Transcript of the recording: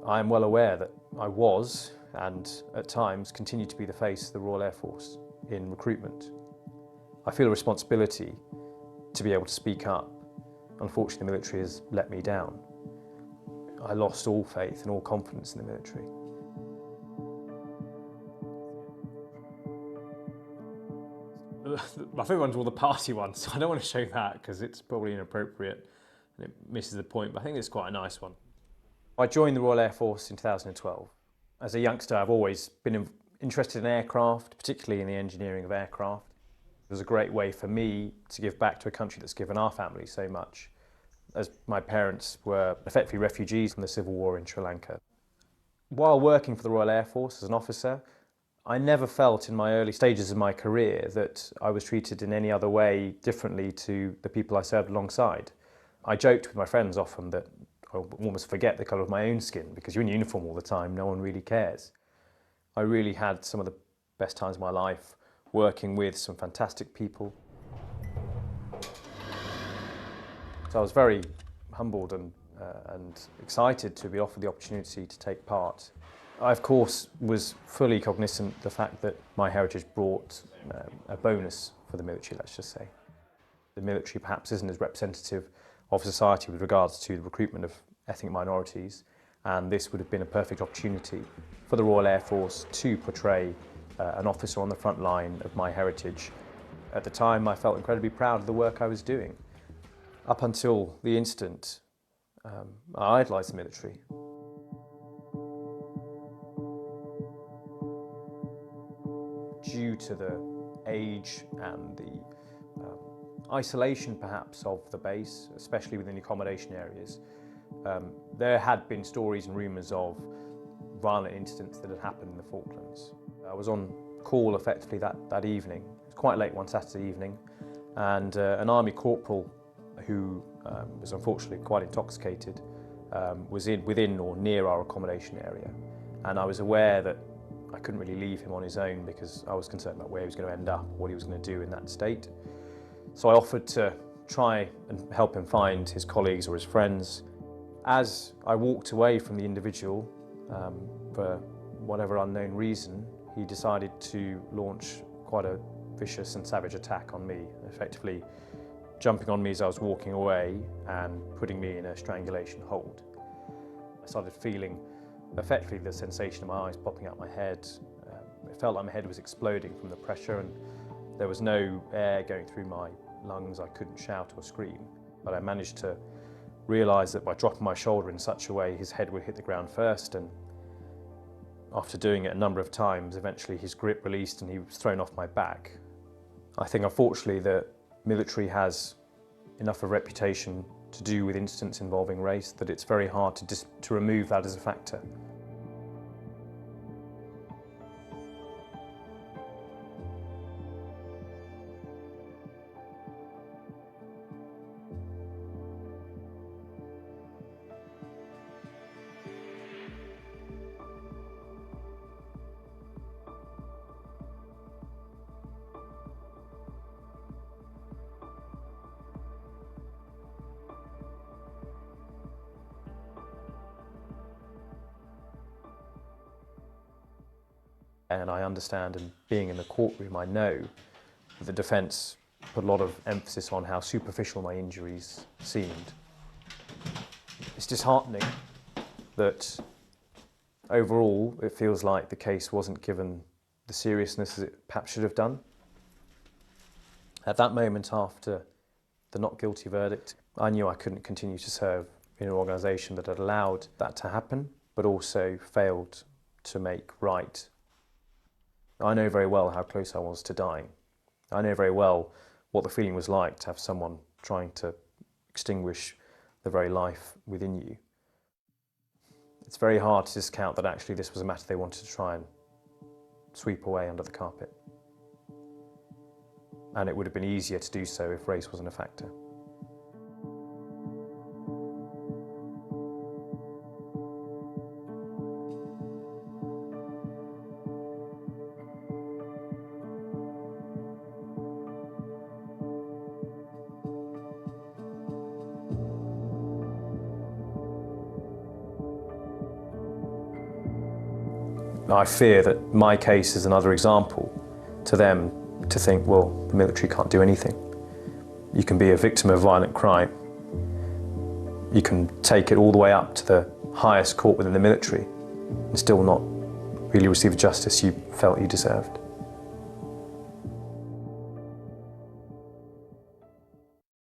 I am well aware that I was, and at times continue to be, the face of the Royal Air Force in recruitment. I feel a responsibility to be able to speak up. Unfortunately, the military has let me down. I lost all faith and all confidence in the military. My favourite one's all the party ones, so I don't want to show that because it's probably inappropriate and it misses the point, but I think it's quite a nice one. I joined the Royal Air Force in 2012. As a youngster, I've always been interested in aircraft, particularly in the engineering of aircraft. It was a great way for me to give back to a country that's given our family so much, as my parents were effectively refugees from the civil war in Sri Lanka. While working for the Royal Air Force as an officer, I never felt in my early stages of my career that I was treated in any other way differently to the people I served alongside. I joked with my friends often that I almost forget the colour of my own skin because you're in uniform all the time, no one really cares. I really had some of the best times of my life working with some fantastic people. So I was very humbled and excited to be offered the opportunity to take part. I, of course, was fully cognizant of the fact that my heritage brought a bonus for the military, let's just say. The military perhaps isn't as representative of society with regards to the recruitment of ethnic minorities, and this would have been a perfect opportunity for the Royal Air Force to portray an officer on the front line of my heritage. At the time, I felt incredibly proud of the work I was doing. Up until the incident, I idolised the military. Due to the age and the isolation perhaps of the base, especially within the accommodation areas, there had been stories and rumours of violent incidents that had happened in the Falklands. I was on call effectively that evening. It was quite late one Saturday evening, and an army corporal who was unfortunately quite intoxicated was within or near our accommodation area, and I was aware that I couldn't really leave him on his own because I was concerned about where he was going to end up, what he was going to do in that state. So I offered to try and help him find his colleagues or his friends. As I walked away from the individual, for whatever unknown reason, he decided to launch quite a vicious and savage attack on me, effectively jumping on me as I was walking away and putting me in a strangulation hold. I started feeling effectively the sensation of my eyes popping out my head. It felt like my head was exploding from the pressure and there was no air going through my lungs. I couldn't shout or scream, but I managed to realise that by dropping my shoulder in such a way his head would hit the ground first, and after doing it a number of times, eventually his grip released and he was thrown off my back. I think unfortunately the military has enough of a reputation to do with incidents involving race that it's very hard to remove that as a factor. And I understand, and being in the courtroom, I know that the defence put a lot of emphasis on how superficial my injuries seemed. It's disheartening that overall it feels like the case wasn't given the seriousness as it perhaps should have done. At that moment after the not guilty verdict, I knew I couldn't continue to serve in an organisation that had allowed that to happen, but also failed to make right. I know very well how close I was to dying. I know very well what the feeling was like to have someone trying to extinguish the very life within you. It's very hard to discount that actually this was a matter they wanted to try and sweep away under the carpet. And it would have been easier to do so if race wasn't a factor. I fear that my case is another example to them to think, well, the military can't do anything. You can be a victim of violent crime. You can take it all the way up to the highest court within the military and still not really receive the justice you felt you deserved.